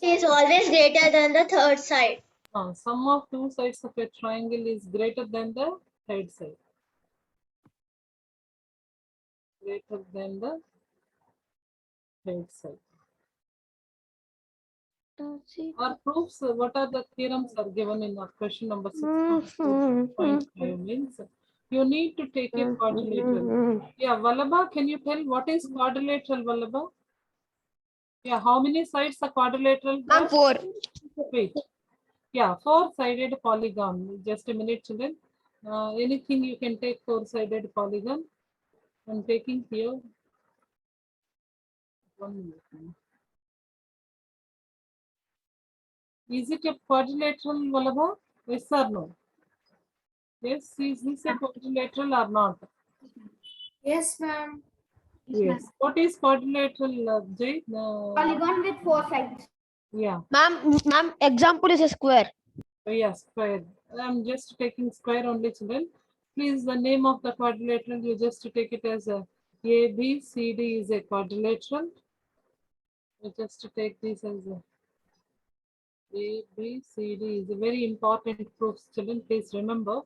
is always greater than the third side. Sum of two sides of a triangle is greater than the third side. Greater than the third side. Our proofs, what are the theorems are given in our question number 6.5 means you need to take a quadrilateral. Yeah, Vallabha, can you tell what is quadrilateral, Vallabha? Yeah, how many sides are quadrilateral? Ma'am, 4. Wait. Yeah, four-sided polygon. Just a minute, children. Anything you can take four-sided polygon. I'm taking here. 1 minute. Is it a quadrilateral, Vallabha? Yes or no? Yes, is this a quadrilateral or not? Yes, ma'am. Yes. What is quadrilateral, Jay? Polygon with 4 sides. Yeah. Ma'am, example is a square. Yeah, square. I'm just taking square only, children. Please, the name of the quadrilateral, you just take it as a ABCD is a quadrilateral. You just take this as ABCD is a very important proof, children. Please remember,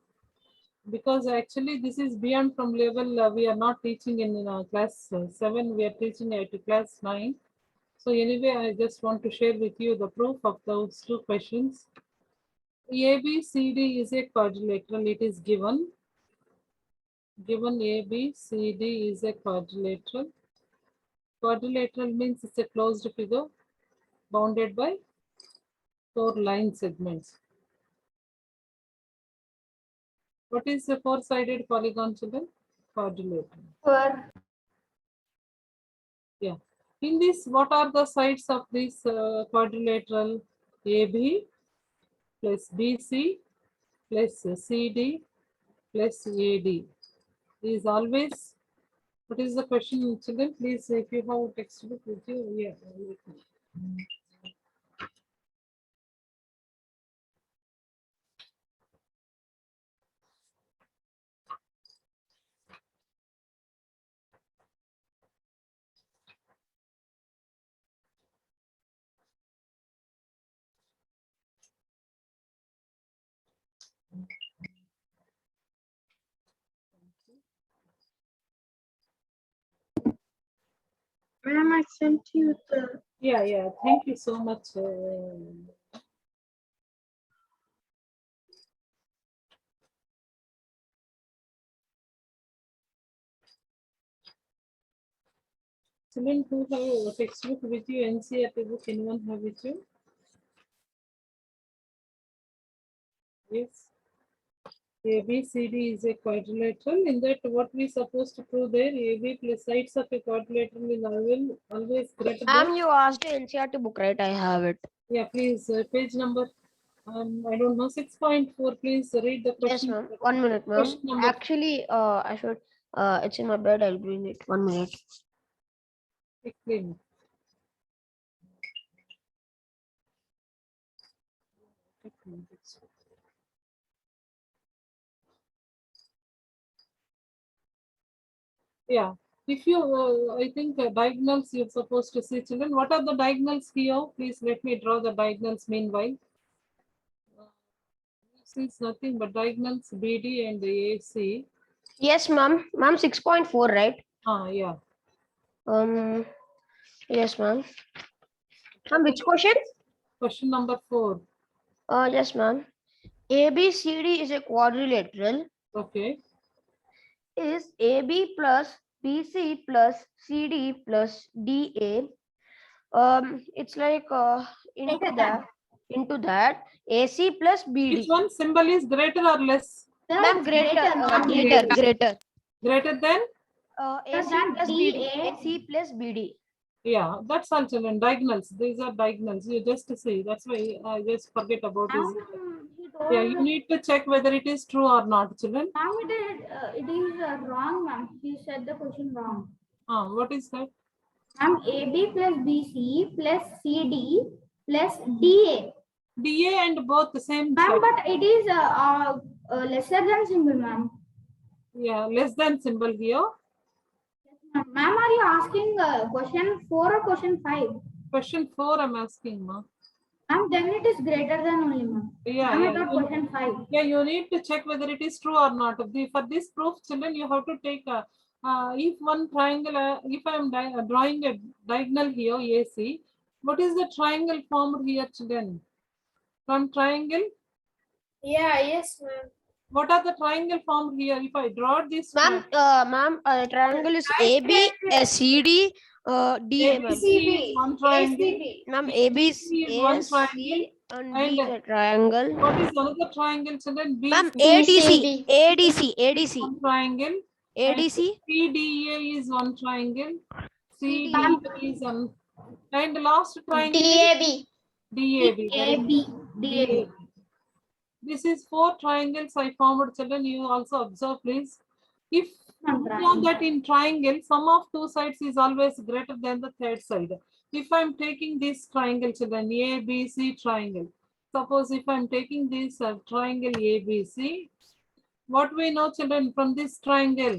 because actually this is beyond from level. We are not teaching in class 7. We are teaching at class 9. So anyway, I just want to share with you the proof of those two questions. ABCD is a quadrilateral. It is given. Given ABCD is a quadrilateral. Quadrilateral means it's a closed figure bounded by 4 line segments. What is a four-sided polygon, children? Quadrilateral. 4. Yeah. In this, what are the sides of this quadrilateral? AB plus BC plus CD plus AD is always. What is the question, children? Please, if you have a textbook with you, yeah. Ma'am, I sent you the. Yeah. Thank you so much. Children who have a textbook with you, NCERT book, anyone have with you? Yes. ABCD is a quadrilateral. In that, what we supposed to prove there? AB plus sides of a quadrilateral is always greater than. Ma'am, you asked the NCERT book, right? I have it. Yeah, please, page number. I don't know, 6.4. Please read the Yes, question. ma'am. 1 minute, ma'am. Question number. Actually, I should. It's in my bed. I'll bring it. 1 minute. Explain. Yeah, if you, I think diagonals you're supposed to see, children. What are the diagonals here? Please let me draw the diagonals meanwhile. This is nothing but diagonals BD and AC. Yes, ma'am. Ma'am, 6.4, right? Yeah. Yes, ma'am. Ma'am, which question? Question number 4. Yes, ma'am. ABCD is a quadrilateral. Okay. Is AB plus BC plus CD plus DA. It's like into that AC plus BD. Which one symbol is greater or less? Ma'am, greater. Greater than? AC plus BD. AC plus BD. Yeah, that's all, children. Diagonals. These are diagonals. You just see. That's why I just forget about this. Yeah, you need to check whether it is true or not, children. Ma'am, it is wrong, ma'am. She said the question wrong. What is that? Ma'am, AB plus BC plus CD plus DA. DA and both the same. Ma'am, side. but it is lesser than symbol, ma'am. Yeah, less than symbol here. Ma'am, are you asking question 4 or question 5? Question 4 I'm asking, ma. And then it is greater than only, ma'am. Yeah, I'm yeah. about question 5. Yeah, you need to check whether it is true or not. For this proof, children, you have to take if one triangle, if I am drawing a diagonal here, AC, what is the triangle formed here, children? From triangle, Yeah, yes, ma'am. what are the triangle formed here? If I draw this Ma'am, triangle is AB, CD, DA, ma'am. ABC is one triangle. ACB. Ma'am, AB is AC is one triangle. AC and And D is a triangle. what is another triangle, children? Ma'am, BC ADC, is ADC, one triangle. And ADC. CDA is one triangle. CDA is one. And the last triangle is DAB. DAB. Very good. DAB. This is 4 triangles I formed, children. You also observe, please. If you know that in triangle, sum of 2 sides is always greater than the third side. If I'm taking this triangle, children, ABC triangle. Suppose if I'm taking this triangle ABC, what we know, children, from this triangle?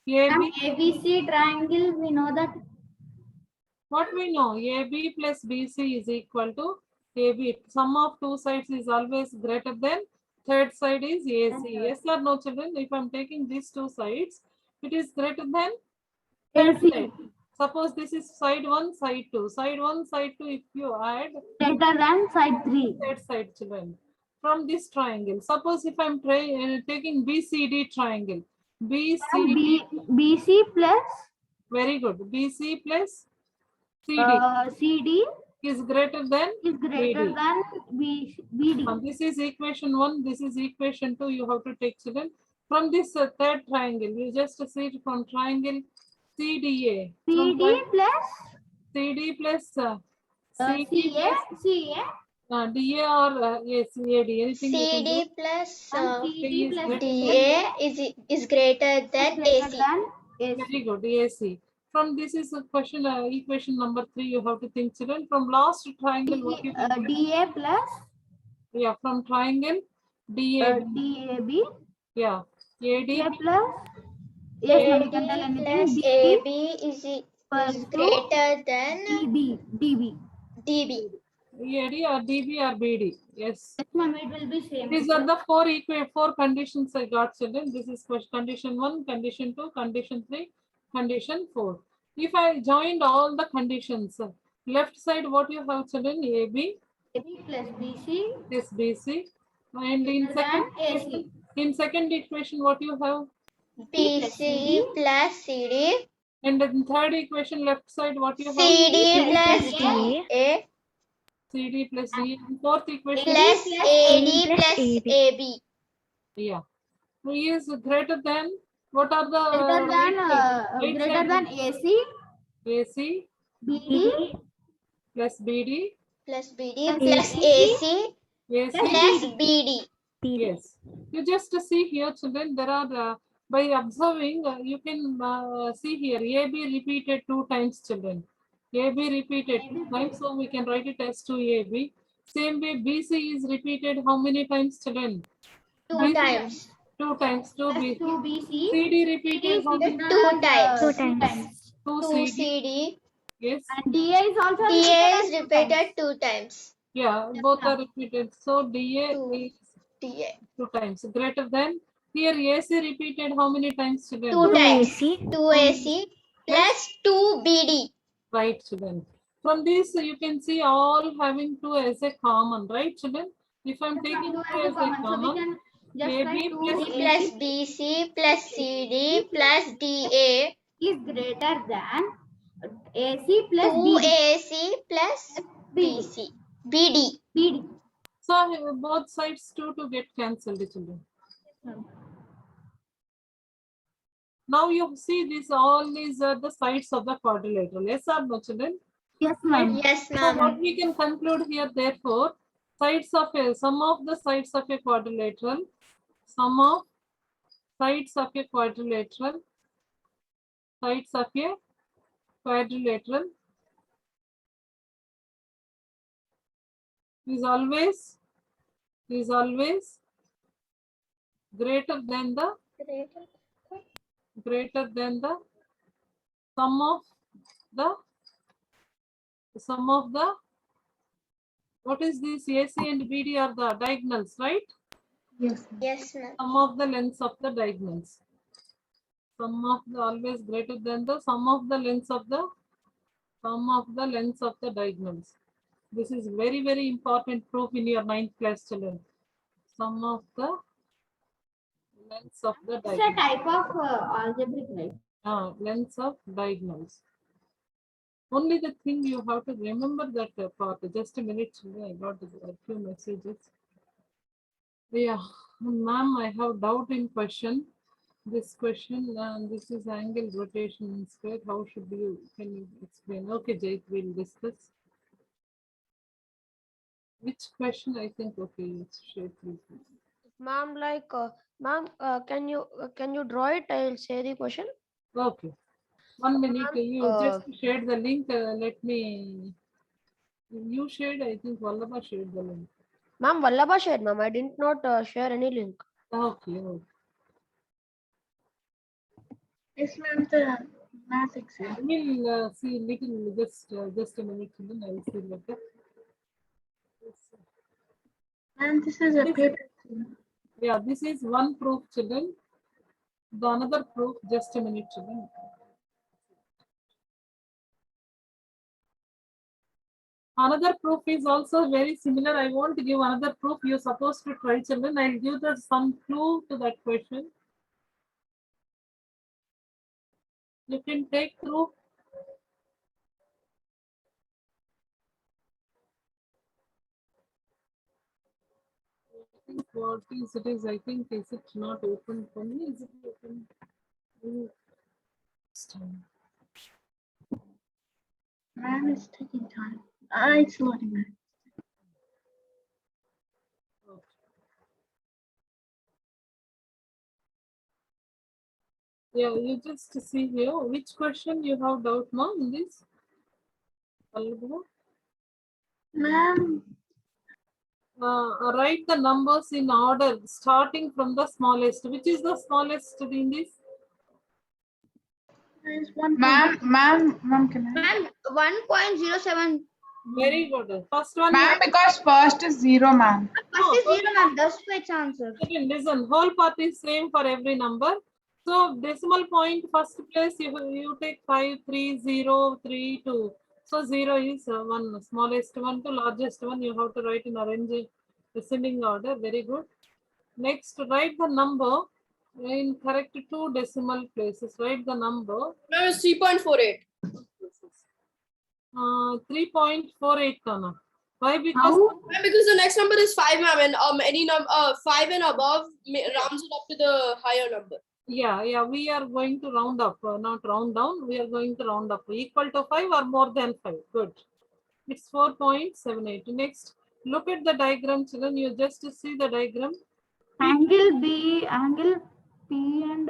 Ma'am, AB, ABC triangle, we know that. what we know? AB plus BC is equal to AB. Sum of 2 sides is always greater than third side is AC. Yes or no, children? If I'm taking these 2 sides, it is greater than third AC. side. Suppose this is side 1, side 2. Side 1, side 2, if you add, Greater than side 3. third side, children. From this triangle. Suppose if I'm taking BCD triangle. BCD, BC plus very good. BC plus CD CD is greater than is greater BD. than BD. This is equation 1, this is equation 2. You have to take, children. From this third triangle, you just see it from triangle CDA. From CD plus CD plus CA DA or CAD. Anything you can do. CD plus CD plus DA is greater than greater AC. than AC. Very good, AC. From this is a question, equation number 3, you have to think, children. From last triangle, what you can get? DA plus Yeah, from triangle DAB. DAB. Yeah, AD A plus AD we can tell anything. plus DB AB is equals to greater than DB. DB. AD or DB or BD. Yes. Yes, ma'am, it will be same. These are the 4 conditions I got, children. This is condition 1, condition 2, condition 3, condition 4. If I joined all the conditions, left side what you have, children? AB AB plus BC is BC. And in second equation what you have? BC plus CD. And in third equation left side what you have? CD plus DA CD plus D. And fourth equation plus AD plus AB. yeah. Is greater than, what are the greater than AC, AC BD plus BD, Plus BD plus AC AC, plus BD. yes. You just see here, children, there are, by observing, you can see here, AB repeated 2 times, children. AB repeated 2 times, so we can write it as 2AB. Same way, BC is repeated how many times, children? 2 times. 2 times, 2 plus BC. 2BC. CD repeated how many? 2 times. 2 times. 2 2 CD, CD. yes. And DA is also DA is repeated 2 times. Yeah, both are repeated. So DA Two. is DA. 2 times greater than. Here AC repeated how many times, children? 2 times. 2 AC plus 2 BD. Right, children. From this you can see all having 2 as a common, right, children? If I'm taking 2 as a So we common, can just AB write 2 plus Plus BC plus CD plus DA. is greater than AC plus 2 BD. AC plus BC. BD. BD. so both sides 2 to get cancelled, children. Now you see this, all these are the sides of the quadrilateral. Yes or no, children? Yes, ma'am. Yes, So ma'am. what we can conclude here, therefore, sum of the sides of a quadrilateral, sum of sides of a quadrilateral, sides of a quadrilateral is always greater than the sum of the The sum of the, what is this? AC and BD are the diagonals, right? Yes, ma'am. Sum of the lengths of the diagonals. Sum of the always greater than the sum of the lengths of the diagonals. This is very, very important proof in your 9th class children. Sum of the lengths of the It's a diagonals. type of algebraic, right? Lengths of diagonals. Only the thing you have to remember that part. Just a minute, children, I got a few messages. Yeah, ma'am, I have doubt in question. This question, this is angle rotation in square. How should you, can you explain? Okay, Jake, we'll discuss. Which question? I think, okay, it's shape, please. Ma'am, ma'am, can you draw it? I'll say the question. Okay. 1 minute, you uh, just shared the link. Let me, you shared, I think Vallabha shared the link. Ma'am, Vallabha shared, ma'am. I did not share any link. Okay, okay. Yes, ma'am. The math exam. We'll see little, just a minute, then I will see later. Ma'am, this is a This- paper. Yeah, this is one proof, children. The another proof, just a minute, children. Another proof is also very similar. I won't give another proof. You're supposed to try, children. I'll give some clue to that question. You can take through. I think what is it is, I think, is it not open for me? Is it open? Ma'am, it's taking time. It's loading, ma'am. Yeah, you just see here. Which question you have doubt, ma'am, in this? Ma'am, Write the numbers in order, starting from the smallest. Which is the smallest in this? there's one. Ma'am, can I? Ma'am, 1.07. Very good. First one. Ma'am, because first is 0, ma'am. First is 0, ma'am. That's why it's answer. Listen, whole part is same for every number. So decimal point, first place, you take 5, 3, 0, 3, 2. So 0 is one, smallest one to largest one. You have to write in arrange descending order. Very good. Next, write the number in correct 2 decimal places. Write the number. No, it's 3.48. 3.48, Kana. Why? Because How? Because the next number is 5, ma'am, and any number 5 and above rounds it up to the higher number. yeah, we are going to round up, not round down. We are going to round up. Equal to 5 or more than 5. Good. It's 4.78. Next, look at the diagram, children. You just see the diagram. Angle B, angle P and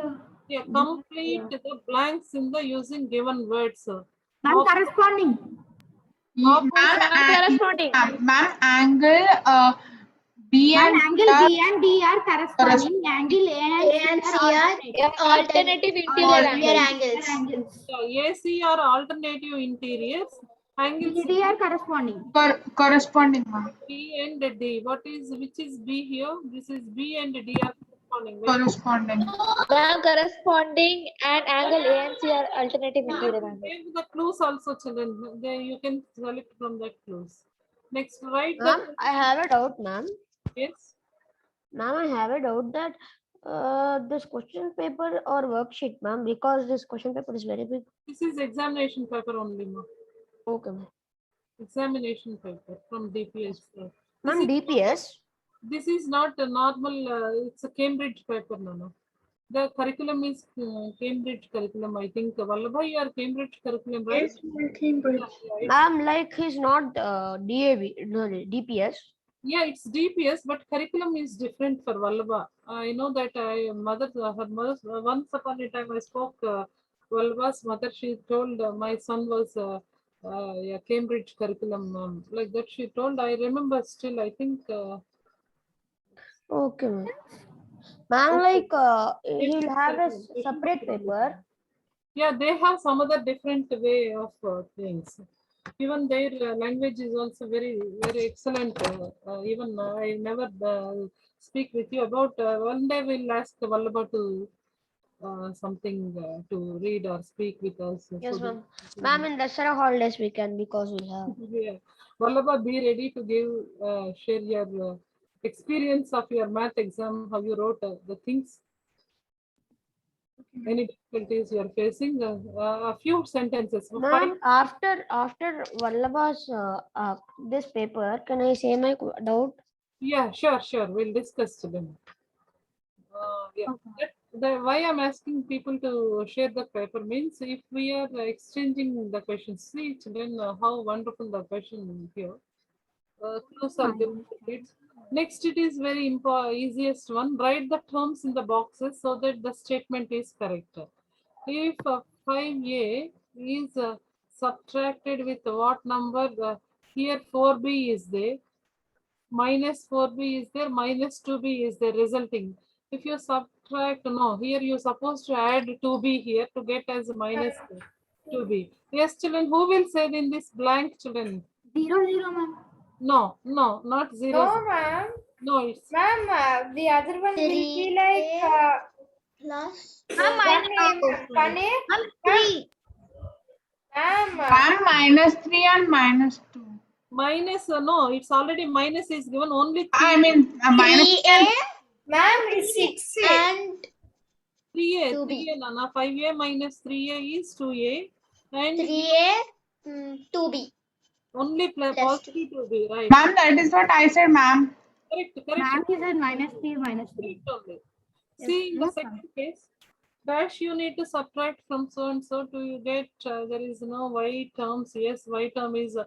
Yeah, complete the blanks in the using given words. ma'am corresponding. Ma'am, angle B Ma'am, and angle B and D are corresponding. Angle A and C are Alternative interior angles. Yeah, AC are alternative interiors. Angles D are corresponding. corresponding, ma'am. B and D. Which is B here? This is B and D are corresponding. Corresponding. Ma'am, corresponding and angle A and C are alternative interior angles. Give the clues also, children. There you can select from that clues. Next, write Ma'am, the. I have a doubt, ma'am. Yes. Ma'am, I have a doubt that this question paper or worksheet, ma'am, because this question paper is very big. This is examination paper only, ma'am. Okay, ma'am. Examination paper from DPS. Ma'am, DPS. This is not a normal, it's a Cambridge paper, no. The curriculum is Cambridge curriculum, I think. Vallabha, your Cambridge curriculum, right? Yes, ma'am, Cambridge. Ma'am, like he's not DAV, no, DPS. Yeah, it's DPS, but curriculum is different for Vallabha. I know that her mother, once upon a time I spoke, Vallabha's mother, she told my son was yeah, Cambridge curriculum, like that she told. I remember still, I think. Okay, ma'am. Ma'am, like he'll have a separate paper. Yeah, they have some other different way of things. Even their language is also very, very excellent. Even I never speak with you about. One day we'll ask Vallabha to something to read or speak with us. Yes, so that- ma'am. In Dasara holidays we can, because we have. Yeah. Vallabha, be ready to give, share your experience of your math exam, how you wrote the things, any difficulties you are facing, a few sentences. Ma'am, after Vallabha's this paper, can I say my doubt? Yeah, sure, sure. We'll discuss today. Yeah. Why I'm asking people to share the paper means if we are exchanging the questions, see children how wonderful the question here. Clues are given to kids. Next, it is very easiest one. Write the terms in the boxes so that the statement is correct. If 5a is subtracted with what number? Here 4b is there, minus 4b is there, minus 2b is there, resulting. If you subtract, no, here you're supposed to add 2b here to get as minus 2b. Yes, children, who will say in this blank, children? 0, 0, ma'am. No, no, not 0. No, ma'am. No, it's Ma'am, the other one will be 3A like plus one A. Ma'am, 3. Ma'am, Ma'am, -3 and -2. minus, no, it's already minus is given only 3. I mean, minus 3A ma'am, it's 6A. and 3a, 2B. 3a, Nana, 5a minus 3a is 2a, and 3A 2B. only Plus positive 2b, right? Ma'am, that is what I said, ma'am. Correct, Ma'am, correct. he said -3, -3. Correct only. See, in the second case, dash you need to subtract from so and so to you get, there is no y terms. Yes, y term is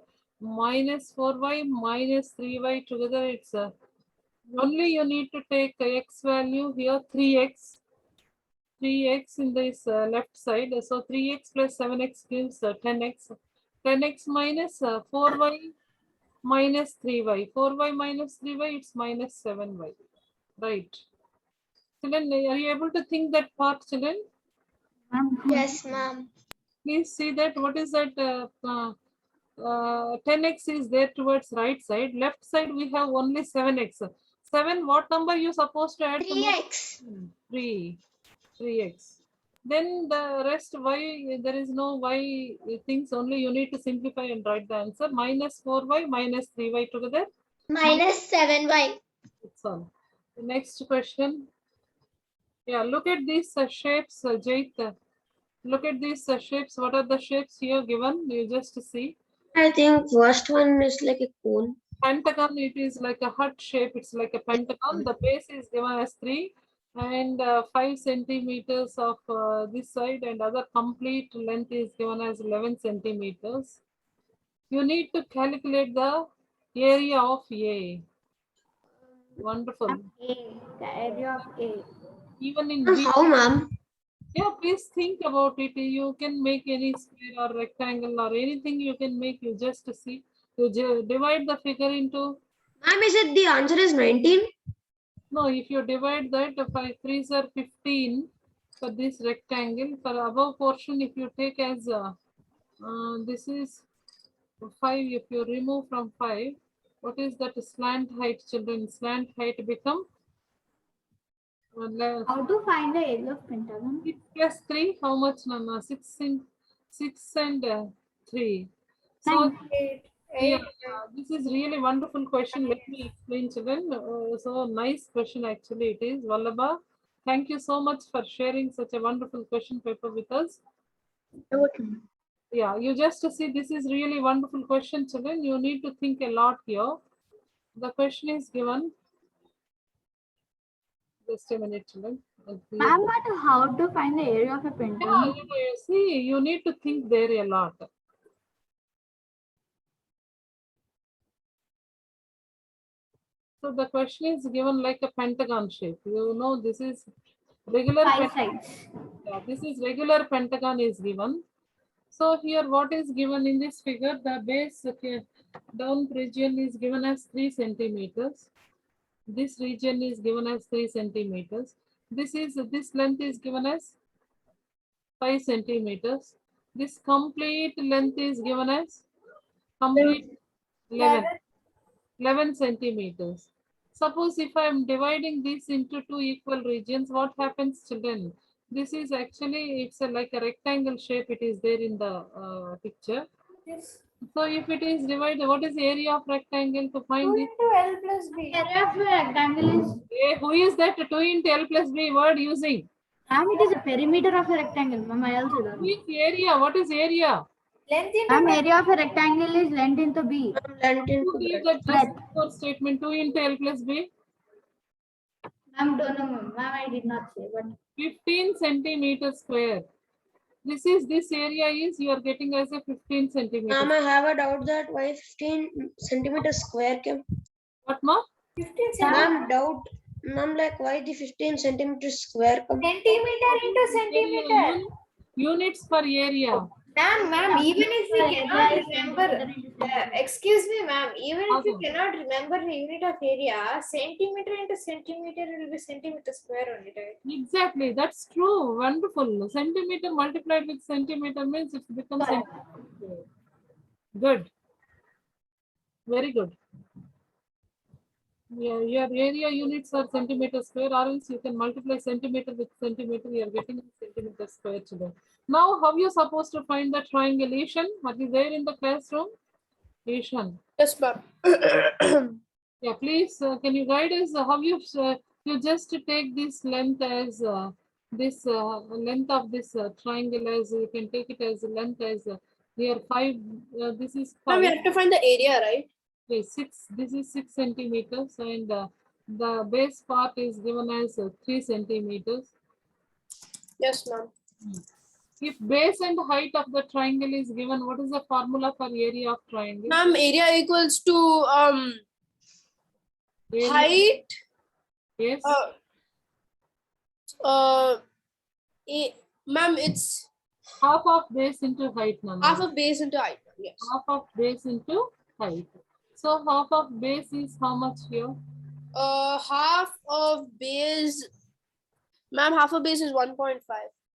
minus 4y minus 3y together. It's only you need to take x value here, 3x. 3x in this left side. So 3x plus 7x gives 10x. 10x minus 4y minus 3y. 4y minus 3y, it's minus 7y. Right. Children, are you able to think that part, children? Yes, ma'am. Please see that. What is that? 10x is there towards right side. Left side we have only 7x. 7, what number you supposed to add? 3x. 3x. Then the rest y, there is no y things, only you need to simplify and write the answer. Minus 4y minus 3y together. Minus 7y. That's all. The next question. Yeah, look at these shapes, Jait. Look at these shapes. What are the shapes here given? You just see. I think first one is like a cone. Pentagon, it is like a heart shape. It's like a pentagon. The base is given as 3 and 5 centimeters of this side, and other complete length is given as 11 centimeters. You need to calculate the area of A. Wonderful. A, the area of A. Even in B. How, ma'am? Yeah, please think about it. You can make any square or rectangle or anything you can make. You just see. You divide the figure into. Ma'am, is it the answer is 19? No, if you divide that, 5 3s are 15 for this rectangle. For above portion, if you take as this is 5, if you remove from 5, what is that slant height, children? Slant height become How to find the area of pentagon? 6 plus 3, how much, Nana? 6 and 3. So, yeah, this is really wonderful question. Let me explain, children. So nice question, actually, it is. Vallabha, thank you so much for sharing such a wonderful question paper with us. Yeah, you just see, this is really wonderful question, children. You need to think a lot here. The question is given. Just a minute, children. Ma'am, but how to find the area of a pentagon? Yeah, see, you need to think there a lot. So the question is given like a pentagon shape. You know, this is regular. 5 sides. Yeah, this is regular pentagon is given. So here what is given in this figure, the base down region is given as 3 centimeters. This region is given as 3 centimeters. This length is given as 5 centimeters. This complete length is given as Complete 11 centimeters. Suppose if I am dividing this into two equal regions, what happens, children? This is actually, it's like a rectangle shape. It is there in the picture. Yes. So if it is divided, what is the area of rectangle to 2 find this? into L plus B. Area of a rectangle is, Who is that 2 into L plus B word using? ma'am, it is a perimeter of a rectangle. Ma'am, I also don't know. Which area? What is area? Length into Ma'am, breadth. area of a rectangle is length into B. Length Who into gave breadth. that just before statement 2 into L plus B? Ma'am, don't know, ma'am. Ma'am, I did not say, but 15 centimeters square. This area is you are getting as a 15 centimeters. Ma'am, I have a doubt that why 15 centimeters square came. What, ma? 15 centimeters. Ma'am, doubt. Ma'am, like why the 15 centimeters square come? Centimeter into centimeter. Units per area. Ma'am, even if we cannot remember, centimeter. excuse me, ma'am, even if we Okay. cannot remember the unit of area, centimeter into centimeter will be centimeter square only, right? Exactly, that's true. Wonderful. Centimeter multiplied with centimeter means it becomes centimeter. Good. Very good. Yeah, your area units are centimeter square, or else you can multiply centimeter with centimeter. You are getting centimeter square today. Now, how you supposed to find the triangulation? What is there in the classroom? Asian. Yes, ma'am. Yeah, please, can you guide us how you just take this length as this length of this triangle as you can take it as length as here 5. This is Ma'am, 5. we have to find the area, right? Okay, 6. This is 6 centimeters, and the base part is given as 3 centimeters. Yes, ma'am. If base and height of the triangle is given, what is the formula for area of triangle? Ma'am, area equals to Area- height. Yes. Ma'am, it's Half of base into height, Nana. half of base into height. Yes. Half of base into height. So half of base is how much here? Half of base. Ma'am, half of base is 1.5.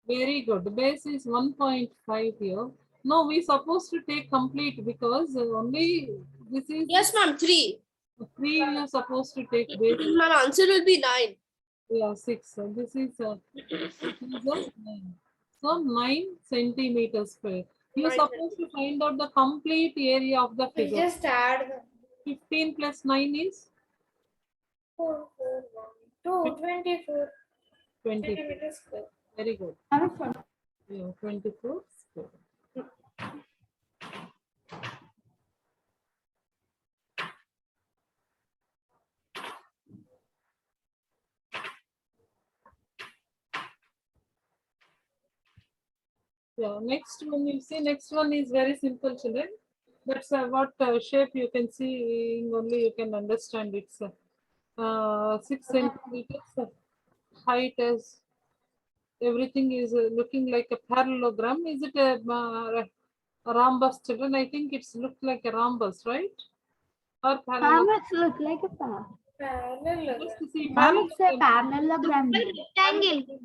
Very good. Base is 1.5 here. No, we supposed to take complete because only this is Yes, ma'am, 3. 3 you're supposed to take base. Ma'am, answer will be 9. Yeah, 6. So this is 9. So 9 centimeters square. You're 9 supposed to find out the complete area of the We figure. just add 15 plus 9 is 4, 4, 1, 2, 24 20. centimeters square. Very good. Ma'am, it's Yeah, 24 square. Yeah, next one you see, next one is very simple, children. That's what shape you can see, only you can understand. It's 6 centimeters height as everything is looking like a parallelogram. Is it a rhombus, children? I think it's looked like a rhombus, right? Or Ma'am, parallelogram? it's look like a Parallelogram. Just see Ma'am, it's a parallelogram. parallelogram. Rectangle.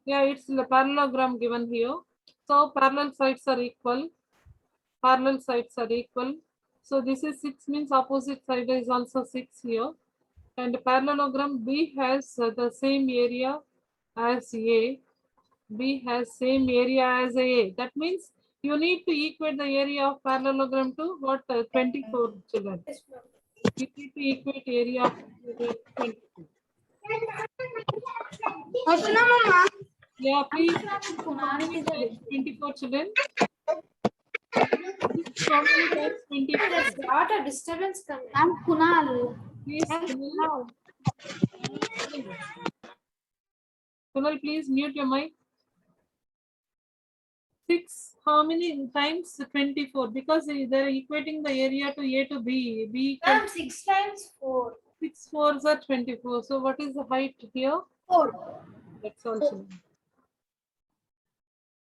Yeah, it's the parallelogram given here. So parallel sides are equal. Parallel sides are equal. So this is 6 means opposite side is also 6 here. And parallelogram B has the same area as A. B has same area as A. That means you need to equate the area of parallelogram to what? 24, children. Yes, ma'am. You need to equate area of 24. Yeah, please. 24, children. How many times 24? There's a lot of disturbance coming. Ma'am, Kunal. Please, Kunal. Kunal, please mute your mic. 6, how many times 24? Because they are equating the area to A to B. B equals Ma'am, 6 times 4. 6 4s are 24. So what is the height here? 4. That's also.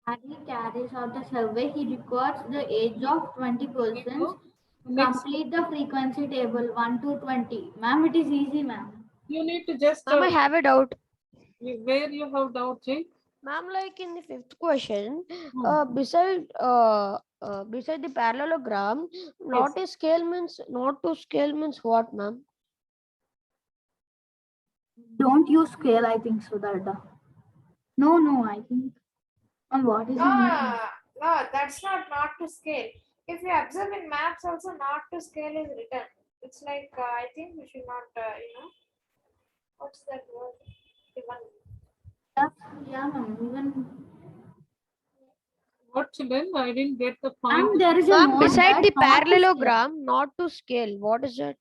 As he carries out the survey, he records the age of 20 persons. Next, Complete the frequency table 1 to 20. Ma'am, it is easy, ma'am. you need to just Ma'am, I have a doubt. where you have doubt, Jay. Ma'am, like in the 5th question, Hmm. beside beside the parallelogram, not to scale means what, ma'am? Don't use scale, I think so that. No, I think. And what is the meaning? No, that's not to scale. If you observe in maps also, not to scale is written. It's like, I think we should not, what's that word? Yeah, ma'am. Even What children? I didn't get the point. ma'am, there is a Ma'am, note beside that the not to scale. parallelogram, not to scale. What is that?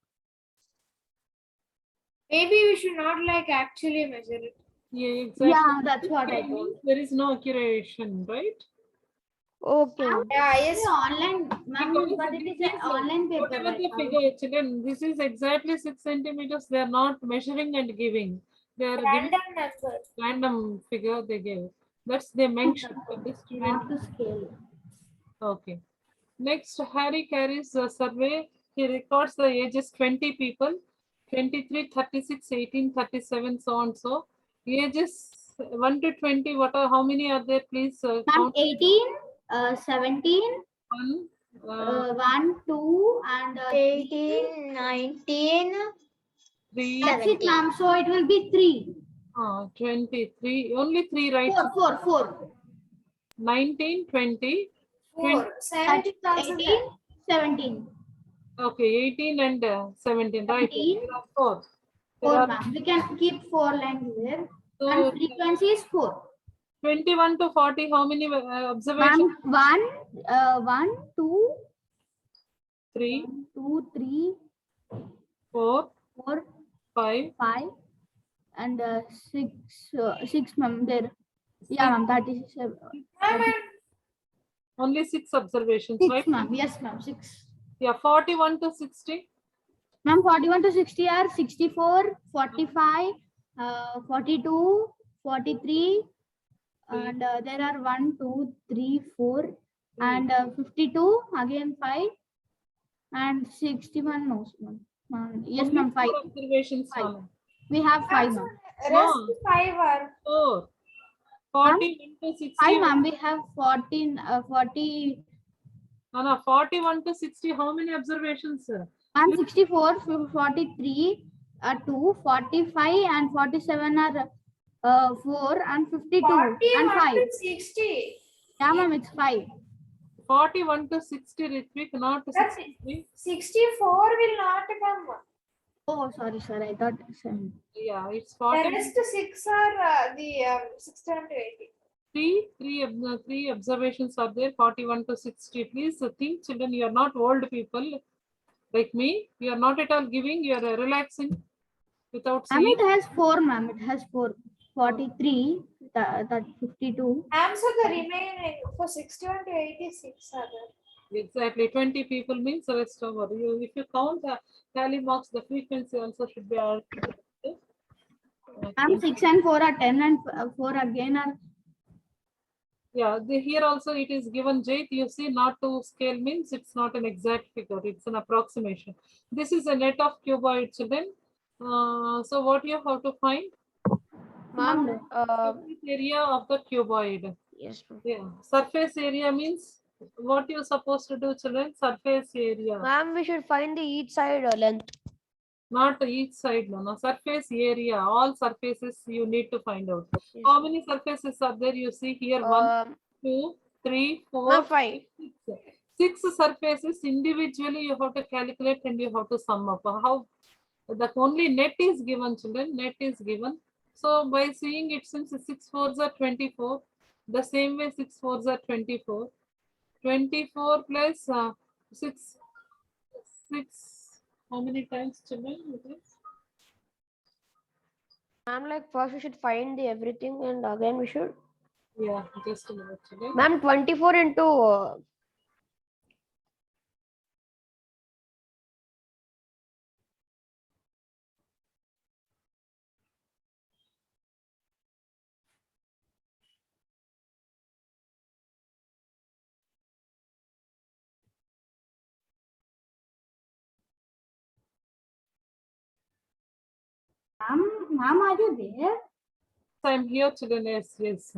Maybe we should not like actually measure it. Yeah, exactly. Yeah, that's what I Scale told. means there is no accuracy, right? Okay. ma'am. Yeah, yes. Online, ma'am, Because but it this is an online paper. whatever Right the now. figure, children, this is exactly 6 centimeters. They are not measuring and giving. They are giving Random number. random figure they give. That's they mentioned for the student. Not to scale. Okay. Next, Harry carries a survey. He records the ages 20 people, 23, 36, 18, 37, so on so. Ages 1 to 20, what are, how many are there? Please Ma'am, count. 18, 17, 1, 1, 2, and 18, 19, 3, that's it, 17. ma'am. So it will be 3. 23, only 3, right? 4. 19, 20, 4. 17 also 18, there. 17. okay, 18 and 17, right? 17. There are 4. There 4, are, ma'am. We can keep 4 lines there. so And frequency is 4. 21 to 40, how many observations? Ma'am, 1, 2, 3, 2, 3, 4, 4, 5, 5, and 6, ma'am. There. Yeah, ma'am. That is only 6 observations, 6, right? ma'am. Yes, ma'am. 6. Yeah, 41 to 60. Ma'am, 41 to 60 are 64, 45, 42, 43, and there are 1, 2, 3, 4, and 52, again 5, and 61, no, ma'am. Yes, Only ma'am, 5. 4 observations. 5. We have 5, ma'am. Rest No. 5 are 4. 41 to 60. 5, ma'am. We have 40. No, no, 41 to 60. How many observations, sir? Ma'am, 64, 43, 2, 45, and 47 are 4, and 52, and 5. 41 to 60. Yeah, ma'am, it's 5. 41 to 60, Ritvik, not to That's 60. 64 will not come. Oh, sorry, sir. I thought. Yeah, it's The 40. rest 6 are the 67 to 80. Three observations are there, 41 to 60. Please think, children, you are not old people like me. You are not at all giving, you are relaxing without Ma'am, seeing. it has 4, ma'am. It has 4. 43, that 52. So the remaining for 61 to 86 are there. Exactly, 20 people means the rest over. You, if you count the tally marks, the frequency also should be added. Ma'am, 6 and 4 are 10, and 4 again are. Yeah, here also it is given Jait. You see, not to scale means it's not an exact figure, it's an approximation. This is a net of cuboid, children. So what you have to find? Ma'am, Surface area of the cuboid. yes, ma'am. Yeah, surface area means what you're supposed to do, children? Surface area. Ma'am, we should find the each side length. Not each side, no, surface area. All surfaces you need to find out. Yes, How many surfaces are there? You see here, 1, 2, 3, 4, ma'am, 5. 6 surfaces individually you have to calculate and you have to sum up. How the only net is given, children. Net is given. So by seeing it, since 6 4s are 24, the same way 6 4s are 24. 24 plus 6. How many times, children? It is? Ma'am, like first we should find the everything and again we should. Yeah, just a minute, children. Ma'am, 24 into Ma'am, are you there? I'm here, children. Yes, yes.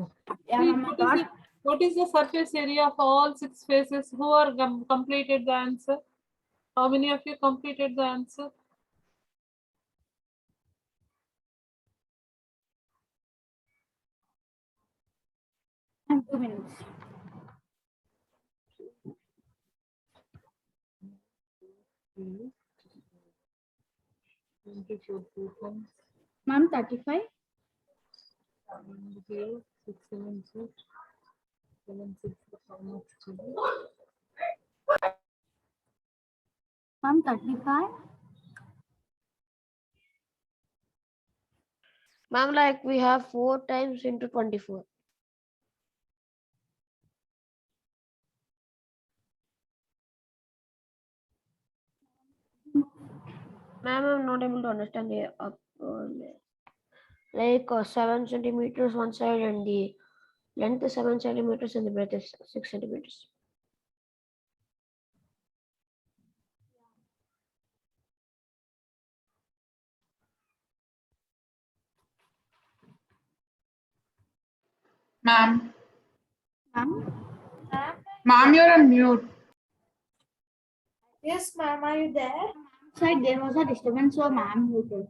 Yeah, See, ma'am, I thought. What is the surface area of all 6 faces? Who are completed the answer? How many of you completed the answer? And 2 minutes. Hmm. 24 seconds. Ma'am, 35. 0, 6, 7, 6, 7, 6, how much to do? Ma'am, 35. Ma'am, like we have 4 times into 24. Ma'am, I'm not able to understand the like 7 centimeters one side and the length is 7 centimeters and the breadth is 6 centimeters. Ma'am. Ma'am, Ma'am, you're on mute. Yes, ma'am. Are you there? side there was a disturbance, so ma'am muted.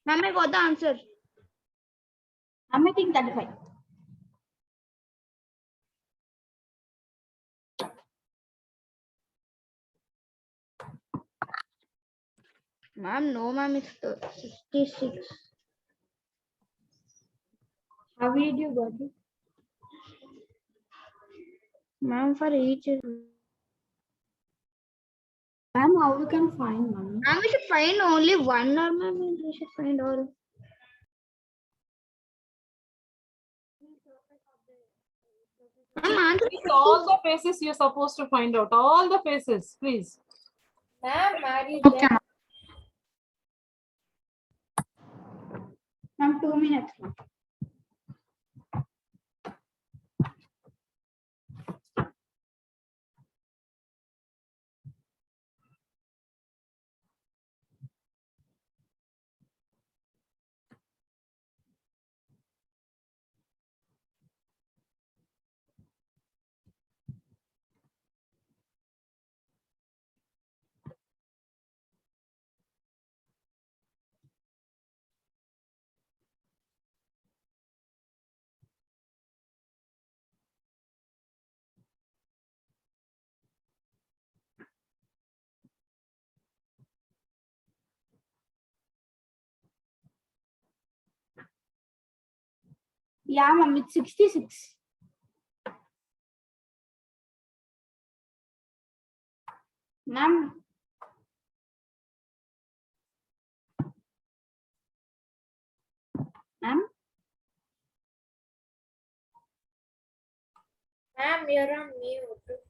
Ma'am, I got the answer. I'm making 35. Ma'am, no, ma'am, it's 66. How did you got it? Ma'am, for each. Ma'am, how we can find, ma'am? Ma'am, we should find only one, or ma'am, we should find all. Ma'am, answer. It's all the faces you're supposed to find out. All the faces, please. Ma'am, are you Okay, there? ma'am. Ma'am, 2 minutes, ma'am. Yeah, ma'am, it's 66. Ma'am, ma'am, Ma'am, you're on mute.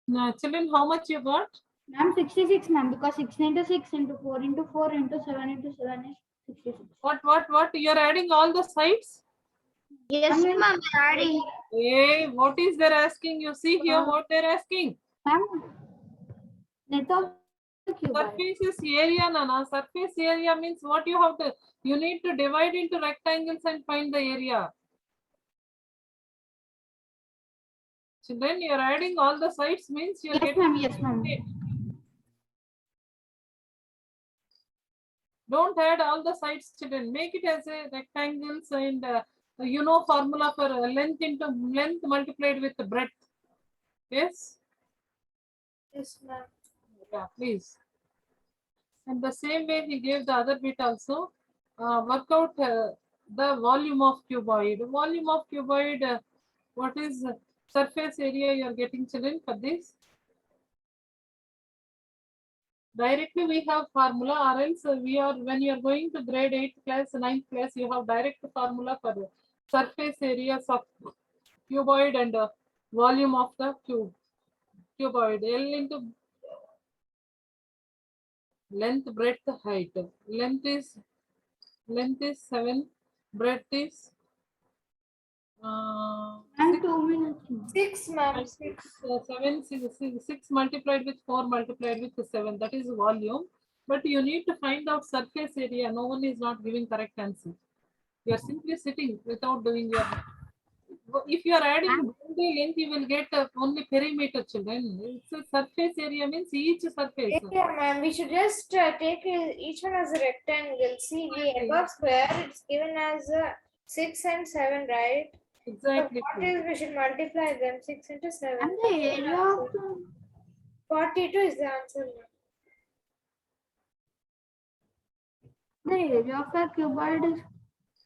Now, children, how much you got? ma'am, 66, ma'am, because 6 into 6 into 4 into 4 into 7 into 7 is 66. What? You're adding all the sides? Yes, Ma'am, ma'am, adding. Hey, what is they're asking? You see here what they're asking? ma'am, net of the cube. Surface area, Nana. Surface area means what you have to, you need to divide into rectangles and find the area. Children, you're adding all the sides means you're Yes, getting. ma'am, yes, ma'am. Don't add all the sides, children. Make it as a rectangles and you know formula for length into length multiplied with the breadth. Yes. Yes, ma'am. Yeah, please. And the same way he gave the other bit also. Work out the volume of cuboid. Volume of cuboid, what is surface area you are getting, children, for this? Directly we have formula, or else we are, when you are going to grade 8th class, 9th class, you have direct formula for surface areas of cuboid and volume of the cuboid. L into length, breadth, height. Length is 7, breadth is And 6, 2 minutes. 6, ma'am. and 6. 6 multiplied with 4 multiplied with 7. That is volume. But you need to find out surface area. No one is not giving correct answer. You are simply sitting without doing your. If you are adding boundary length, you will get only perimeter, children. It's a surface area means each surface. Yeah, ma'am. We should just take each one as a rectangle. See, the above square, it's given as 6 and 7, right? Exactly. So what is, we should multiply them 6 into 7. And the area of 42 is the answer. a cuboid is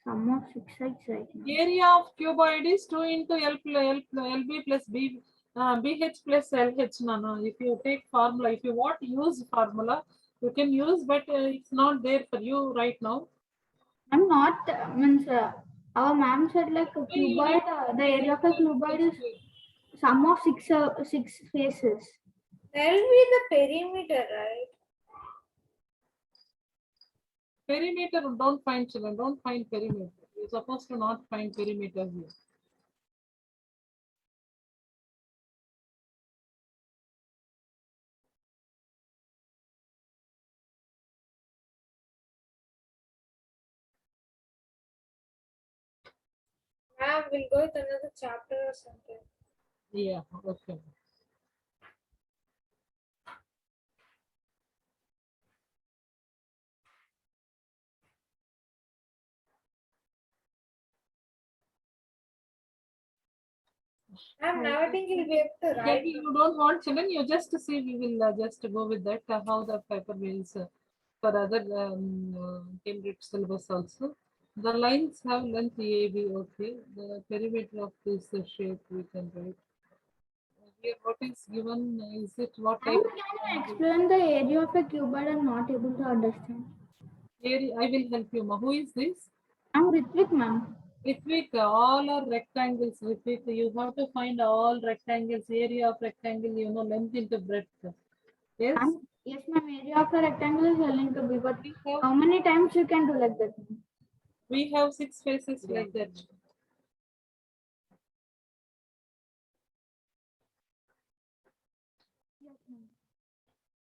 sum of 6 sides, right? Area of cuboid is 2 into LB plus BH plus LH. No. If you take formula, if you want to use formula, you can use, but it's not there for you right now. I'm not, means our ma'am said like a cuboid, the area of a cuboid is sum of 6 faces. That will be the perimeter, right? Perimeter, don't find, children, don't find perimeter. You're supposed to not find perimeter here. Ma'am, we'll go with another chapter or something. Yeah, okay. Ma'am, now I think you'll be able to write. Maybe you don't want, children, you just see, we will just go with that, how the paper means for other Cambridge syllabus also. The lines have length AB, okay. The perimeter of this shape we can write. Here, what is given? Is it what type? And can you explain the area of a cuboid? I'm not able to understand. Here, I will help you. Who is this? I'm Ritvik, ma'am. Ritvik, all are rectangles. Ritvik, you have to find all rectangles. Area of rectangle, you know, length into breadth. Yes. Yes, ma'am. Area of a rectangle is L into B, but We have, how many times you can do like that? we have 6 faces like that.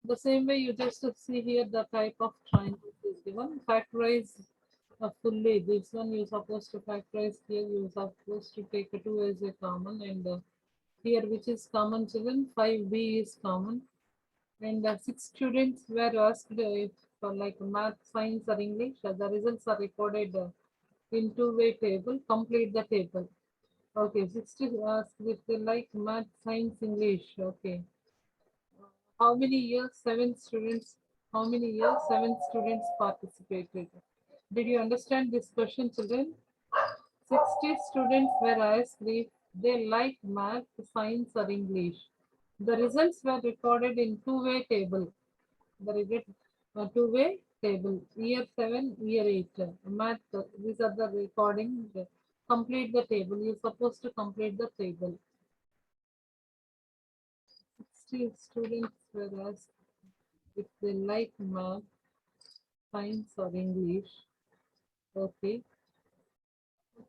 The same way you just see here the type of triangle is given. Factorize fully. This one you're supposed to factorize here. You're supposed to take a 2 as a common, and here which is common, children, 5B is common. And 6 students were asked if for like math, science or English. The results are recorded in two-way table. Complete the table. Okay, 60 asked if they like math, science, English. Okay. How many years? 7 students. How many years? 7 students participated. Did you understand this question, children? 60 students were asked if they like math, science, or English. The results were recorded in two-way table. The result, two-way table. Year 7, year 8. Math, these are the recording. Complete the table. You're supposed to complete the table. 60 students were asked if they like math, science, or English. Okay.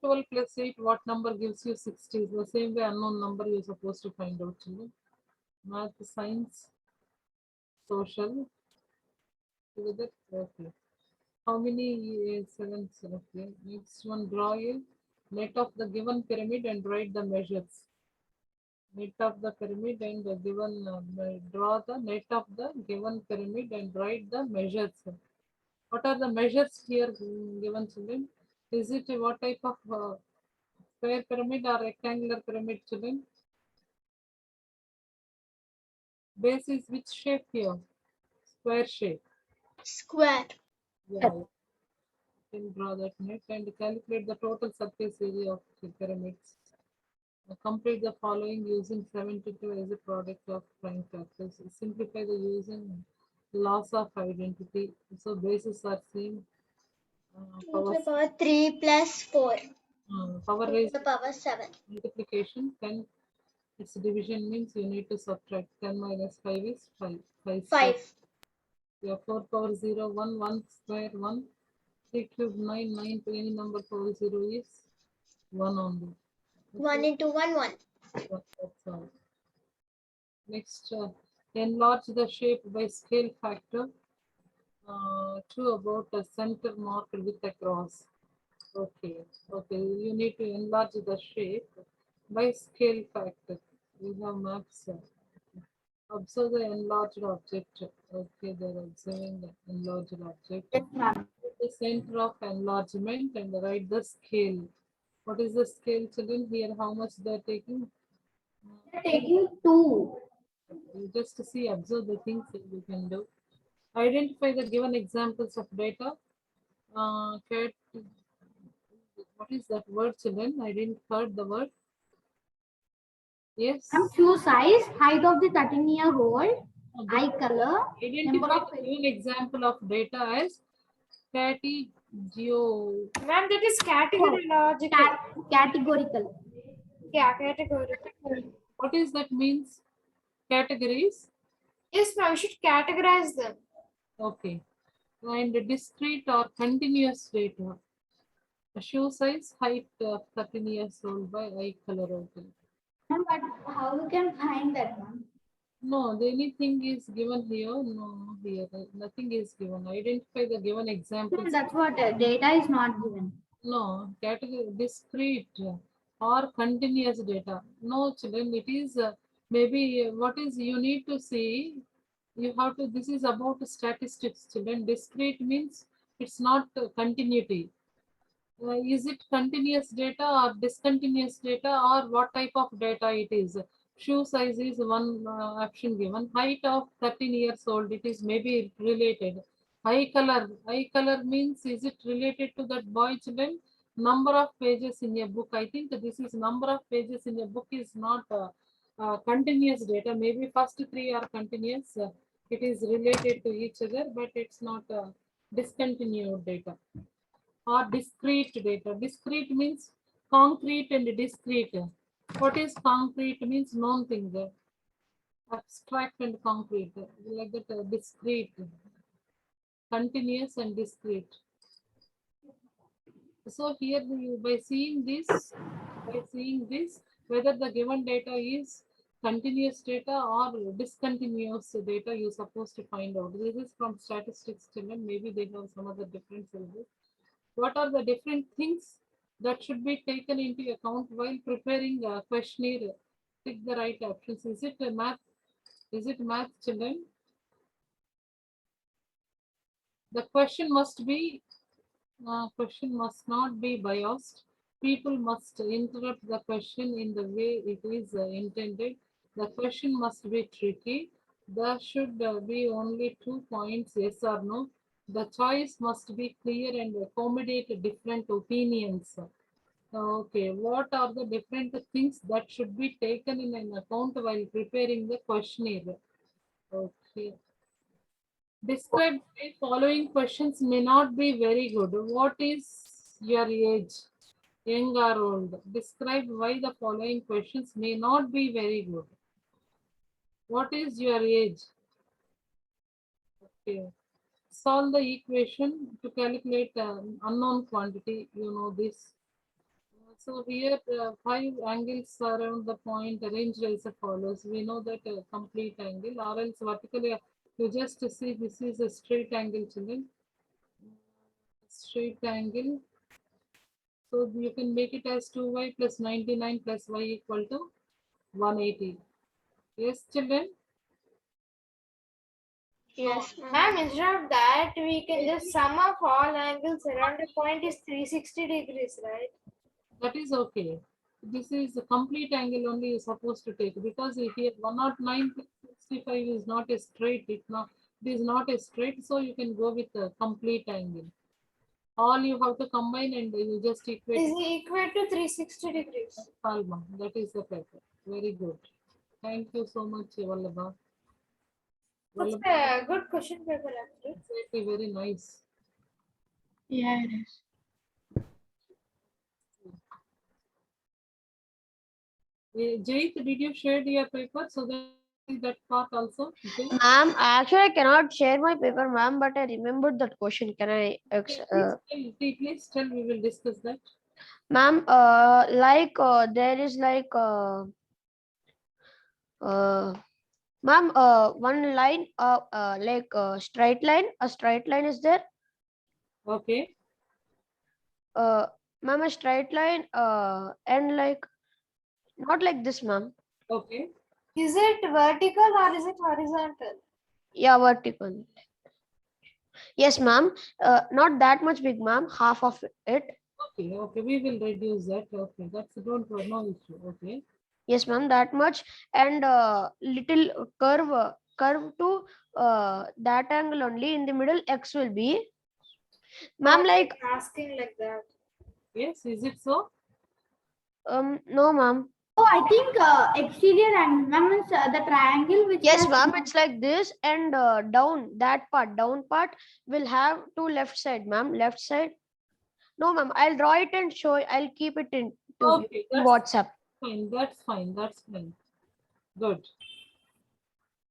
12 plus 8, what number gives you 60? The same way unknown number you're supposed to find out, children. Math, science, social. Together, okay. How many 7? Okay. Next one, draw a net of the given pyramid and write the measures. Net of the pyramid and the given, draw the net of the given pyramid and write the measures. What are the measures here given, children? Is it what type of square pyramid or rectangular pyramid, children? Base is which shape here? Square shape. Square. Yeah. You can draw that net and calculate the total surface area of the pyramids. Complete the following using 72 as a product of prime factors. Simplify the using loss of identity. So bases are same. 2 to Power, the power 3 plus 4. power 2 to raised the power 7. multiplication 10. Its division means you need to subtract 10 minus 5 is 5. 5 square. 5. Yeah, 4 power 0, 1, 1 square 1. 3 cube 9, 9 to any number power 0 is 1 only. 1 into 1, 1. That's all. Next, enlarge the shape by scale factor to about a center marked with a cross. Okay, okay. You need to enlarge the shape by scale factor. We have maps. Observe the enlarged object. Okay, they're observing the enlarged object. Yes, ma'am. The center of enlargement and write the scale. What is the scale, children? Here, how much they're taking? Taking 2. You just see, observe the things that you can do. Identify the given examples of data. What is that word, children? I didn't heard the word. Yes. Shoe size, height of the 13-year-old, eye color, number Identify of the given example of data as categorical. Ma'am, that is categorical. categorical. Yeah, categorical. What is that means? Categories. Yes, ma'am, we should categorize them. Okay. And discrete or continuous data. A shoe size, height of 13 years old by eye color. Okay. But how we can find that one? No, anything is given here. No, here nothing is given. Identify the given examples. That's what data is not given. No, category discrete or continuous data. No, children, it is maybe what is you need to see. You have to. This is about statistics, children. Discrete means it's not continuity. Is it continuous data or discontinuous data or what type of data it is? Shoe size is one option given. Height of 13 years old, it is maybe related. Eye color means is it related to that boy, children? Number of pages in a book. I think this is number of pages in a book is not continuous data. Maybe first 3 are continuous. It is related to each other, but it's not discontinued data. Or discrete data. Discrete means concrete and discrete. What is concrete means known thing. Abstract and concrete. Like that discrete. Continuous and discrete. So here by seeing this, whether the given data is continuous data or discontinuous data, you're supposed to find out. This is from statistics, children. Maybe they have some other differences. What are the different things that should be taken into account while preparing a questionnaire? Pick the right options. Is it a math? Is it math, children? The question must not be biased. People must interrupt the question in the way it is intended. The question must be tricky. There should be only 2 points, yes or no. The choice must be clear and accommodate different opinions. Okay, what are the different things that should be taken in an account while preparing the questionnaire? Okay. Describe the following questions may not be very good. What is your age? Young or old? Describe why the following questions may not be very good. What is your age? Okay. Solve the equation to calculate unknown quantity. You know this. So here 5 angles around the point arranged as follows. We know that a complete angle or else vertically. You just see this is a straight angle, children. Straight angle. So you can make it as 2y plus 99 plus y equal to 180. Yes, children? Yes, Ma'am, instead of that, we can just sum of all angles around the point is 360 degrees, right? That is okay. This is a complete angle only you're supposed to take because here 109 plus 65 is not a straight. It is not a straight, so you can go with a complete angle. All you have to combine and you just equate. Is equal to 360 degrees. Palma. That is the paper. Very good. Thank you so much, Vallabha. It's a good question paper actually. Exactly, very nice. Yeah, it is. Jait, did you share your paper so that part also? Jait? Ma'am, actually I cannot share my paper, ma'am, but I remembered that question. Can I? Please tell. We will discuss that. Ma'am, there is ma'am, one line, straight line. A straight line is there. Okay. Ma'am, a straight line. And not like this, ma'am. Okay. Is it vertical or is it horizontal? Yeah, vertical. Yes, ma'am. Not that much big, ma'am. Half of it. Okay. Okay. We will reduce that. Okay. That's don't no issue. Okay. Yes, ma'am. That much, and little curve to that angle only. In the middle, X will be. Ma'am, Okay, asking like that. Yes. Is it so? no, ma'am. Oh, I think exterior and ma'am is the triangle which Yes, has ma'am. It's like this, and down part will have two left side, ma'am. Left side. No, ma'am. I'll draw it and show. I'll keep it in Okay. in That's WhatsApp. fine. That's fine. That's fine. Good.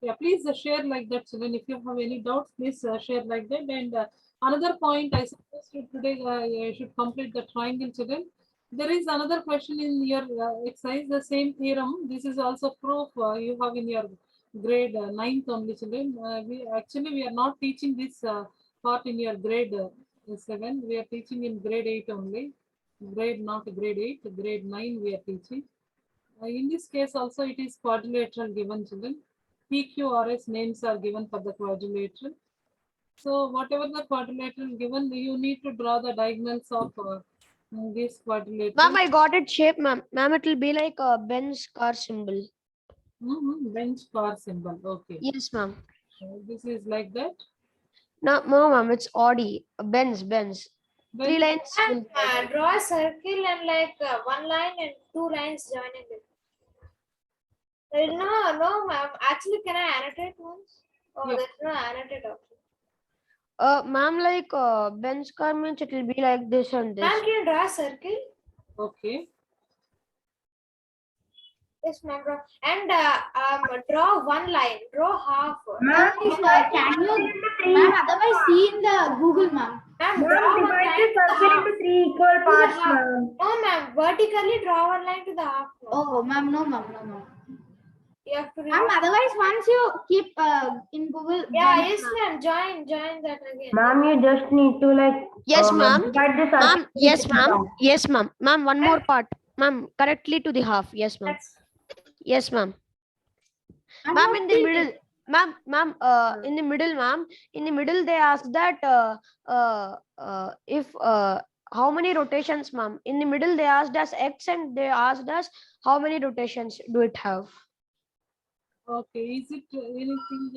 Yeah, please share like that, children. If you have any doubts, please share like that. And another point, I suppose today I should complete the triangle, children. There is another question in your exercise, the same theorem. This is also proof you have in your grade 9th only, children. We are not teaching this part in your grade 7. We are teaching in grade 8 only. Not grade 8, grade 9 we are teaching. In this case also it is quadrilateral given, children. PQRS names are given for the quadrilateral. So whatever the quadrilateral given, you need to draw the diagonals of this quadrilateral. Ma'am, I got it shape, ma'am. Ma'am, it will be like a Benz car symbol. Bench car symbol. Okay. Yes, ma'am. This is like that. No, ma'am, it's Audi. Benz. Three lines. And draw a circle and one line and two lines joining it. No, ma'am. Actually, can I annotate once? Oh, Yeah. there's no annotate option. Ma'am, Benz car means it will be like this and this. Ma'am, can you draw a circle? Okay. Yes, ma'am. And draw one line. Draw half. Ma'am, can you, ma'am, otherwise see in the Google, ma'am. Ma'am, draw one line to the half. 3 equal parts, ma'am. No, ma'am. Vertically draw one line to the half. Oh, ma'am, no, ma'am. You have to Ma'am, otherwise once you keep in Google. Yeah, then, yes, ma'am. Join that again. Ma'am, you just need to Yes, ma'am. divide this Ma'am, up. yes, ma'am. Yes, ma'am. Ma'am, one more part. Ma'am, correctly to the half. Yes, ma'am. Yes, ma'am. Ma'am, in the middle. Ma'am, in the middle, ma'am. In the middle, they ask that if how many rotations, ma'am. In the middle, they asked us X and they asked us how many rotations do it have. Okay. Is it anything?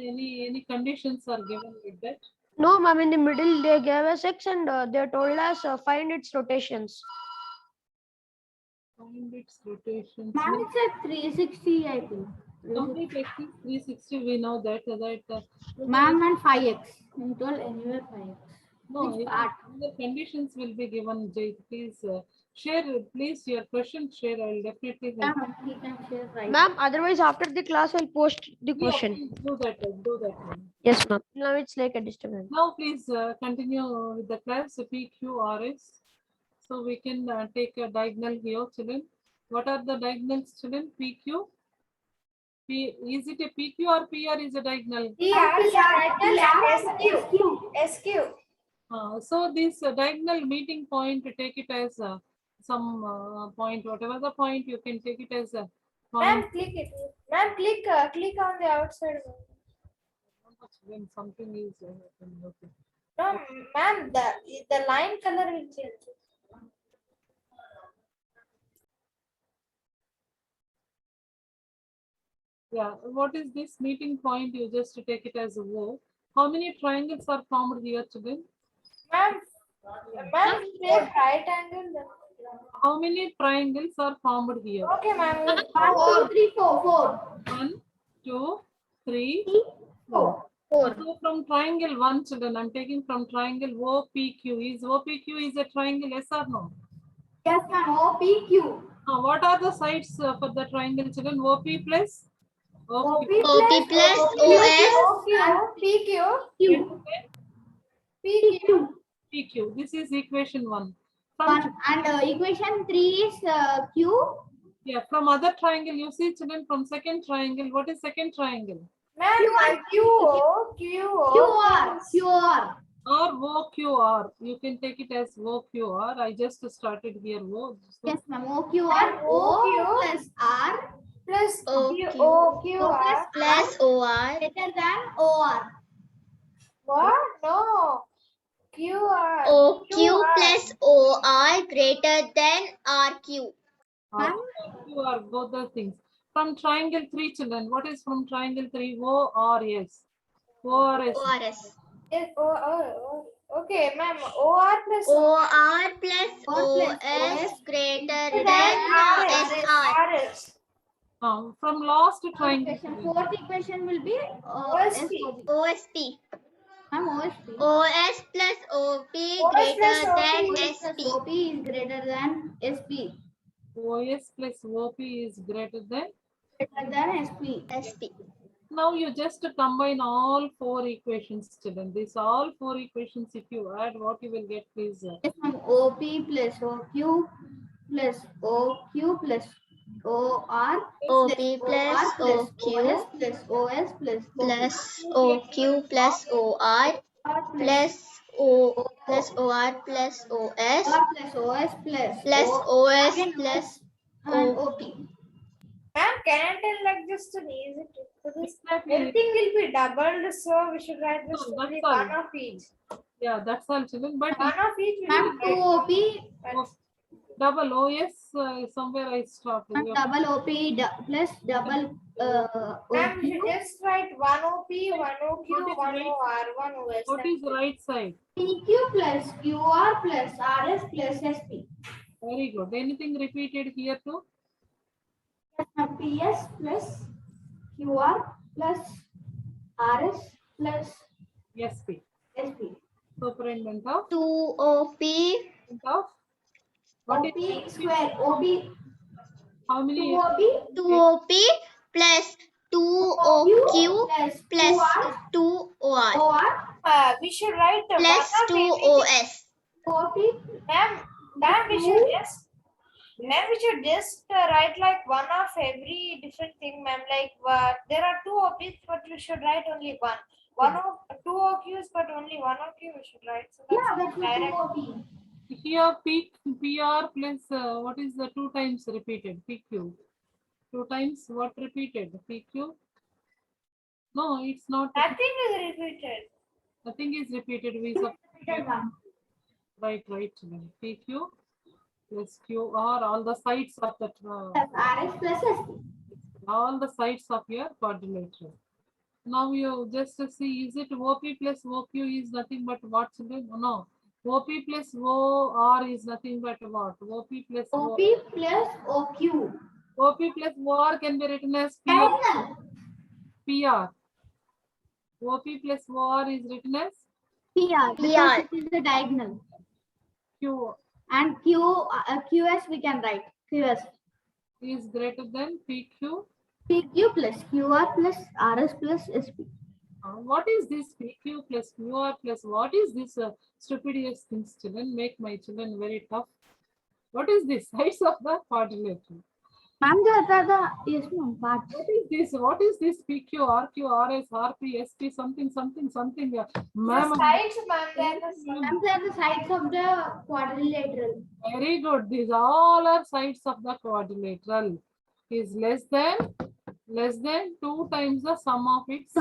Any conditions are given with that? No, ma'am. In the middle, they gave us X and they told us find its rotations. Find its rotations. Ma'am, it's at 360, I think. Complete X is 360. We know that. Ma'am, and 5x. You told anywhere 5x. No, Which part? the conditions will be given. Jay, please share. Please your question. Share. I will definitely help. Ma'am, he can share right. Ma'am, otherwise after the class, I'll post the Yeah, question. please do that. Do that. Yes, ma'am. Now it's like a disturbance. Now, please continue with the class PQRS. So we can take a diagonal here, children. What are the diagonals, children? PQ. Is it a PQ or PR is a diagonal? SQ. So this diagonal meeting point, take it as some point, whatever the point, you can take it as a point. Ma'am, click it. Ma'am, click on the outside. When something is okay. No, ma'am, the line color will change. Yeah, what is this meeting point? You just take it as a O. How many triangles are formed here, children? Ma'am, ma'am, we have right angle. How many triangles are formed here? Okay, ma'am. 1, 2, 3, 4, 4. 1, 2, 3, 4. 4. So from triangle 1, children, I'm taking from triangle OPQ. Is OPQ is a triangle, yes or no? Yes, ma'am. OPQ. What are the sides for the triangle, children? OP plus OP OP plus OS. PQ. Q. PQ. PQ. This is equation 1. From 1 and equation 3 is Q. yeah, from other triangle, you see, children, from second triangle. What is second triangle? Ma'am, QO. QR. QR. Or OQR. You can take it as OQR. I just started here. O. So Yes, ma'am. OQR. O plus R Plus OQ. OQR. Plus OR. greater than OR. What? No. QR. OQ plus OR greater than RQ. OQR, both the things. From triangle 3, children. What is from triangle 3? ORS. ORS. ORS. Yes, okay, ma'am. OR plus OR plus OR plus OS OS greater then than SR. RS. From last triangle. Equation. Fourth equation will be OSP. SOP. OSP. Ma'am, OSP. OS plus OP OS greater plus than OP. SP. OP is greater than SP. OS plus OP is greater than. Greater than SP. SP. Now you just combine all 4 equations, children. These all 4 equations, if you add, what you will get is Yes, ma'am. OP plus OQ plus OQ plus OR OP plus OQ OS plus OS plus plus OQ plus OR plus O plus OR plus OS OR plus OS plus OS plus and OP. OP. Ma'am, can I tell like just an easy trick for this? exactly. Everything will be doubled, so we should write just No, only that's all. one of each. Yeah, that's all, children. But One of each. Ma'am, 2 OP double OS, somewhere I stopped. and double OP plus double Ma'am, we should OQ. just write one OP, one OQ, What is one right? OR, one OS. What is the right side? PQ plus QR plus RS plus SP. Very good. Anything repeated here too? PS plus QR plus RS plus SP. SP. Superintendent of 2OP what OP is square. OP how many 2OP 2OP plus 2OQ plus 2OR OR We should write the plus one of every- 2OS. OP Ma'am, we should just write like one of every different thing, ma'am. Like there are 2 OPs, but we should write only one. One of 2 OQs, but only one OQ we should write. So that's yeah, that's direct. OP. here PR plus what is the 2 times repeated? PQ. 2 times what repeated? PQ? No, it's not. Nothing is repeated. Nothing is repeated. We right. PQ plus QR, all the sides of the RS plus SP. all the sides of your quadrilateral. Now you just see, is it OP plus OQ is nothing but what, children? No. OP plus OR is nothing but what? OP plus OP plus OQ. OP plus OR can be written as Diagonal. PR. OP plus OR is written as PR. Because it is the diagonal. Q And QS we can write. QS. is greater than PQ. PQ plus QR plus RS plus SP. What is this PQ plus QR plus what is this stupidest things, children? Make my children very tough. What is this sides of the quadrilateral? Ma'am, yes, ma'am. Parts. What is this? What is this PQ, RQ, RS, RP, SP, something? Ma'am, The sides, ma'am, then the Ma'am, they are the sides of the quadrilateral. very good. These all are sides of the quadrilateral. Is less than 2 times the sum of its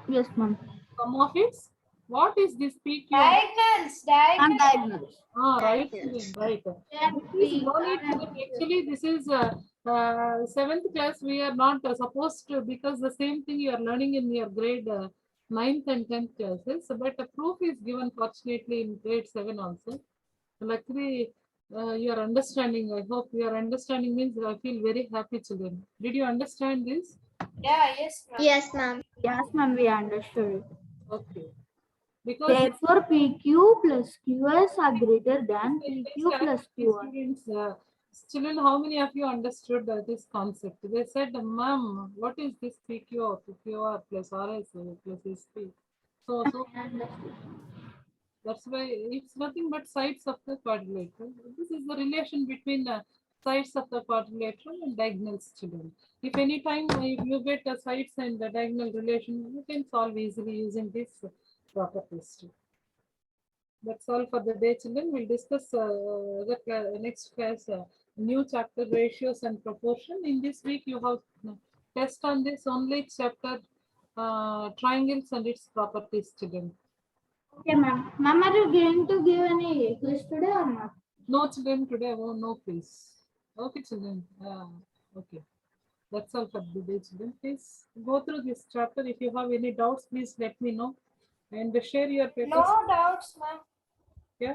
Yes, ma'am. sum of its What is this PQ? Diagonals. Ma'am, Diagonals. diagonals. Right, children, right. This is no need, children. Actually, this is 7th class. We are not supposed to, because the same thing you are learning in your grade 9th and 10th classes. But a proof is given fortunately in grade 7 also. Luckily, you are understanding. I hope your understanding means I feel very happy, children. Did you understand this? Yeah, yes, ma'am. Yes, ma'am. Yes, ma'am, we understood it. Okay. Because Therefore, PQ plus QS are greater than Let's PQ ask plus the QR. students, children, how many of you understood this concept? They said, ma'am, what is this PQ or PQR plus RS plus SP? So that's why it's nothing but sides of the quadrilateral. This is the relation between the sides of the quadrilateral and diagonals, children. If any time if you get the sides and the diagonal relation, you can solve easily using this properties. That's all for the day, children. We'll discuss the next class, new chapter, ratios and proportion. In this week, you have test on this only chapter, triangles and its properties, children. Okay, ma'am. Ma'am, are you going to give any quiz today or not? No, children, today, no, please. Okay, children. Okay. That's all for the day, children. Please go through this chapter. If you have any doubts, please let me know and share your papers. No doubts, ma'am. Yeah.